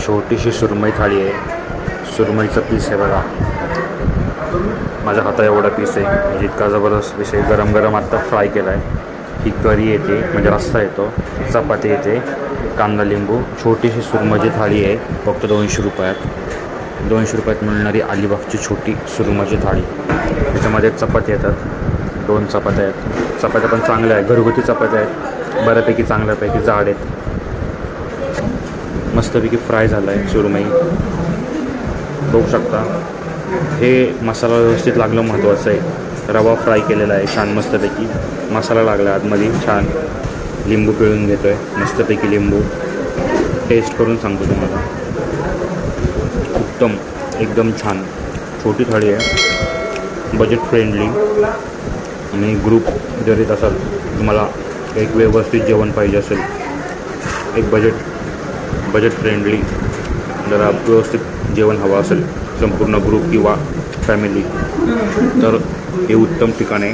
छोटीशी सुरमई थाळी आहे. सुरमईचा पीस आहे बघा, माझ्या हाता एवढा पीस आहे. म्हणजे इतका जबरदस्त पीस आहे. गरम गरम आत्ता फ्राय केला आहे. ही करी येते म्हणजे रस्सा येतो, चपाती येते, कांदा लिंबू. छोटीशी सुरमईची थाळी आहे फक्त 200 रुपयात. 200 रुपयात मिळणारी अलिबागची छोटी सुरमईची थाळी. त्याच्यामध्ये चपाती येतात, 2 चपात्या आहेत. चपात्या पण चांगल्या आहेत, घरगुती चपात्या आहेत, बऱ्यापैकी चांगल्यापैकी जाड आहेत. मस्तपैकी फ्राय झाला आहे सुरमई, बघू शकता. हे मसाला व्यवस्थित लागलं महत्त्वाचं आहे. रवा फ्राय केलेला आहे छान मस्तपैकी, मसाला लागला आतमध्ये छान. लिंबू पिळून घेतो आहे मस्तपैकी, लिंबू टेस्ट करून सांगतो तुम्हाला. उत्तम, एकदम छान. छोटी थाळी आहे, बजेट फ्रेंडली. आणि ग्रुप जर येत असाल, तुम्हाला एक व्यवस्थित जेवण पाहिजे असेल, एक बजेट फ्रेंडली जरा व्यवस्थित जेवण हवं असेल संपूर्ण ग्रुप किंवा फॅमिली, तर हे उत्तम ठिकाण आहे.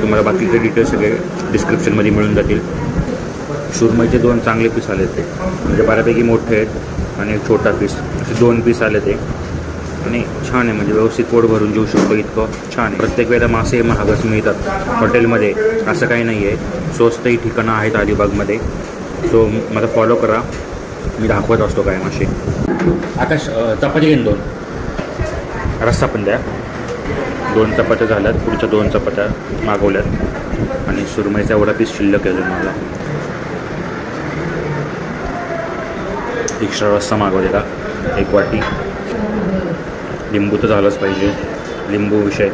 तुम्हाला बाकीचे डिटेल्स सगळे डिस्क्रिप्शनमध्ये मिळून जातील. सुरमईचे 2 चांगले पीस आले ते, म्हणजे बऱ्यापैकी मोठे आहेत. आणि एक छोटा पीस, असे 2 पीस आले ते. आणि छान आहे, म्हणजे व्यवस्थित पोट भरून जेवू शकतो इतकं छान आहे. प्रत्येक वेळेला मासे महागच मिळतात हॉटेलमध्ये, असं काही नाही आहे. स्वस्तही ठिकाणं आहेत अलिबागमध्ये. सो मला फॉलो करा, मी दाखवत असतो काय मासे. आकाश चपाती घेऊन 2, रस्सा पण द्या. 2 चपात्या झाल्यात, पुढच्या 2 चपात्या मागवल्यात. आणि सुरमईचा एवढा पीस शिल्लक आहे मला. एक्स्ट्रा रस्सा मागवलेला 1 वाटी. लिंबू तर झालंच पाहिजे, लिंबू विषय.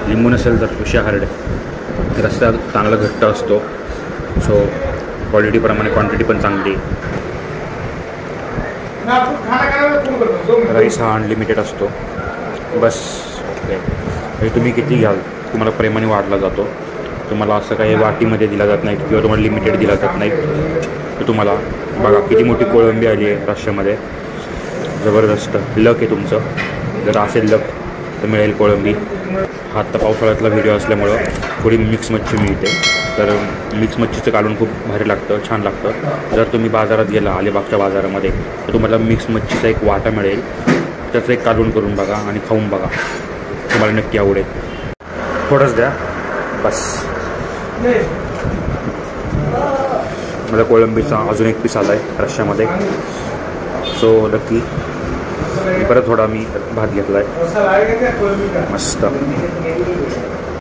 लिंबू नसेल तर विषय हार्ड आहे. रस्सा चांगला घट्ट असतो, सो क्वालिटीप्रमाणे क्वांटिटी पण चांगली. राईस हा अनलिमिटेड असतो बस. ओके, तुम्ही किती घ्याल तुम्हाला प्रेमाने वाढला जातो. तुम्हाला असं काही वाटीमध्ये दिला जात नाही किंवा तुम्हाला लिमिटेड दिला जात नाही. तर तुम्हाला बघा किती मोठी कोळंबी आली आहे रश्श्यामध्ये, जबरदस्त. लक आहे तुमचं, जर असेल लक तर मिळेल कोळंबी. हा आत्ता पावसाळ्यातला व्हिडिओ असल्यामुळं थोडी मिक्स मच्छी मिळते, तर मिक्स मच्छीचं काढून खूप भारी लागतं, छान लागतं. जर तुम्ही बाजारात गेला अलिबागच्या बाजारामध्ये, तर तुम्हाला मिक्स मच्छीचा एक वाटा मिळेल. त्याचं एक काढून करून बघा आणि खाऊन बघा, तुम्हाला नक्की आवडेल. थोडंच द्या बस. मला कोळंबीचा अजून 1 पीस आला आहे रश्श्यामध्ये. सो नक्की परत थोडा मी भात घेतला आहे मस्त.